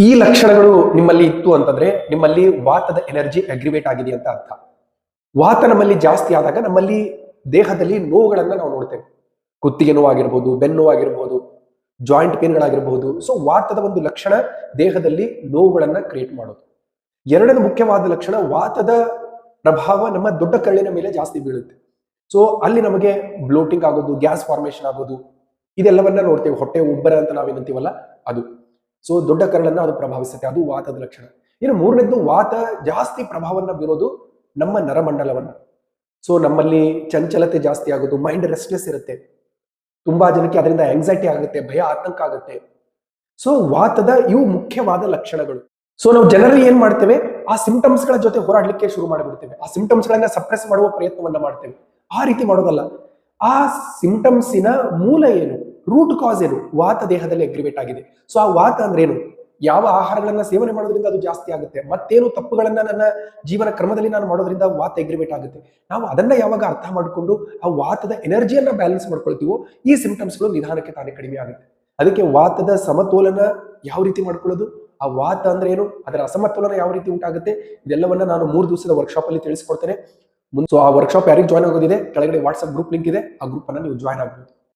ಈ ಲಕ್ಷಣಗಳು ನಿಮ್ಮಲ್ಲಿ ಇತ್ತು ಅಂತಂದ್ರೆ ನಿಮ್ಮಲ್ಲಿ ವಾತದ ಎನರ್ಜಿ ಅಗ್ರಿವೇಟ್ ಆಗಿದೆ ಅಂತ ಅರ್ಥ. ವಾತ ನಮ್ಮಲ್ಲಿ ಜಾಸ್ತಿ ಆದಾಗ ನಮ್ಮಲ್ಲಿ ದೇಹದಲ್ಲಿ ನೋವುಗಳನ್ನ ನಾವು ನೋಡ್ತೇವೆ. ಕುತ್ತಿಗೆ ನೋವಾಗಿರ್ಬೋದು, ಬೆನ್ನು ನೋವಾಗಿರ್ಬೋದು, ಜಾಯಿಂಟ್ ಪೇನ್ಗಳಾಗಿರ್ಬಹುದು. ಸೊ ವಾತದ ಒಂದು ಲಕ್ಷಣ ದೇಹದಲ್ಲಿ ನೋವುಗಳನ್ನ ಕ್ರಿಯೇಟ್ ಮಾಡೋದು. ಎರಡನೇ ಮುಖ್ಯವಾದ ಲಕ್ಷಣ, ವಾತದ ಪ್ರಭಾವ ನಮ್ಮ ದೊಡ್ಡ ಕರಳಿನ ಮೇಲೆ ಜಾಸ್ತಿ ಬೀಳುತ್ತೆ. ಸೊ ಅಲ್ಲಿ ನಮಗೆ ಬ್ಲೋಟಿಂಗ್ ಆಗೋದು, ಗ್ಯಾಸ್ ಫಾರ್ಮೇಶನ್ ಆಗೋದು, ಇದೆಲ್ಲವನ್ನ ನೋಡ್ತೇವೆ. ಹೊಟ್ಟೆ ಉಬ್ಬರ ಅಂತ ನಾವೇನಂತೀವಲ್ಲ ಅದು. ಸೊ ದೊಡ್ಡ ಕರಳನ್ನ ಅದು ಪ್ರಭಾವಿಸುತ್ತೆ, ಅದು ವಾತದ ಲಕ್ಷಣ. ಇನ್ನು ಮೂರನೇದ್ದು, ವಾತ ಜಾಸ್ತಿ ಪ್ರಭಾವವನ್ನ ಬೀರೋದು ನಮ್ಮ ನರಮಂಡಲವನ್ನ. ಸೊ ನಮ್ಮಲ್ಲಿ ಚಂಚಲತೆ ಜಾಸ್ತಿ ಆಗೋದು, ಮೈಂಡ್ ರೆಸ್ಟ್ಲೆಸ್ ಇರುತ್ತೆ. ತುಂಬಾ ಜನಕ್ಕೆ ಅದರಿಂದ ಆಂಗ್ಸೈಟಿ ಆಗುತ್ತೆ, ಭಯ ಆತಂಕ ಆಗುತ್ತೆ. ಸೊ ವಾತದ ಇವು ಮುಖ್ಯವಾದ ಲಕ್ಷಣಗಳು. ಸೊ ನಾವು ಜನರಲ್ಲಿ ಏನ್ ಮಾಡ್ತೇವೆ, ಆ ಸಿಂಪ್ಟಮ್ಸ್ ಗಳ ಜೊತೆ ಹೋರಾಡ್ಲಿಕ್ಕೆ ಶುರು ಮಾಡಿಬಿಡ್ತೇವೆ. ಆ ಸಿಂಪ್ಟಮ್ಸ್ ಗಳನ್ನ ಸಪ್ರೆಸ್ ಮಾಡುವ ಪ್ರಯತ್ನವನ್ನ ಮಾಡ್ತೇವೆ. ಆ ರೀತಿ ಮಾಡೋದಲ್ಲ. ಆ ಸಿಂಪ್ಟಮ್ಸಿನ ಮೂಲ ಏನು, ರೂಟ್ ಕಾಸ್ ಏನು, ವಾತ ದೇಹದಲ್ಲಿ ಅಗ್ರಿವೇಟ್ ಆಗಿದೆ. ಸೊ ಆ ವಾತ ಅಂದ್ರೆ ಏನು, ಯಾವ ಆಹಾರಗಳನ್ನ ಸೇವನೆ ಮಾಡೋದ್ರಿಂದ ಅದು ಜಾಸ್ತಿ ಆಗುತ್ತೆ, ಮತ್ತೇನು ತಪ್ಪುಗಳನ್ನ ನನ್ನ ಜೀವನ ಕ್ರಮದಲ್ಲಿ ನಾನು ಮಾಡೋದ್ರಿಂದ ವಾತ ಅಗ್ರಿವೇಟ್ ಆಗುತ್ತೆ. ನಾವು ಅದನ್ನ ಯಾವಾಗ ಅರ್ಥ ಮಾಡಿಕೊಂಡು ಆ ವಾತದ ಎನರ್ಜಿಯನ್ನ ಬ್ಯಾಲೆನ್ಸ್ ಮಾಡ್ಕೊಳ್ತೀವೋ ಈ ಸಿಂಪ್ಟಮ್ಸ್ಗಳು ನಿಧಾನಕ್ಕೆ ತಾನೇ ಕಡಿಮೆ ಆಗುತ್ತೆ. ಅದಕ್ಕೆ ವಾತದ ಸಮತೋಲನ ಯಾವ ರೀತಿ ಮಾಡ್ಕೊಳ್ಳೋದು, ಆ ವಾತ ಅಂದ್ರೆ ಏನು, ಅದರ ಅಸಮತೋಲನ ಯಾವ ರೀತಿ ಉಂಟಾಗುತ್ತೆ, ಇದೆಲ್ಲವನ್ನ ನಾನು 3 ದಿವಸದ ವರ್ಕ್ಶಾಪ್ ಅಲ್ಲಿ ತಿಳಿಸ್ಕೊಡ್ತೇನೆ. ಸೊ ಆ ವರ್ಕ್ಶಾಪ್ ಯಾರಿಗೆ ಜಾಯ್ನ್ ಆಗೋದಿದೆ, ಕೆಳಗಡೆ ವಾಟ್ಸ್ಆಪ್ ಗ್ರೂಪ್ ಲಿಂಕ್ ಇದೆ, ಆ ಗ್ರೂಪ್ ಅನ್ನ ನೀವು ಜಾಯ್ನ್ ಆಗ್ಬೋದು.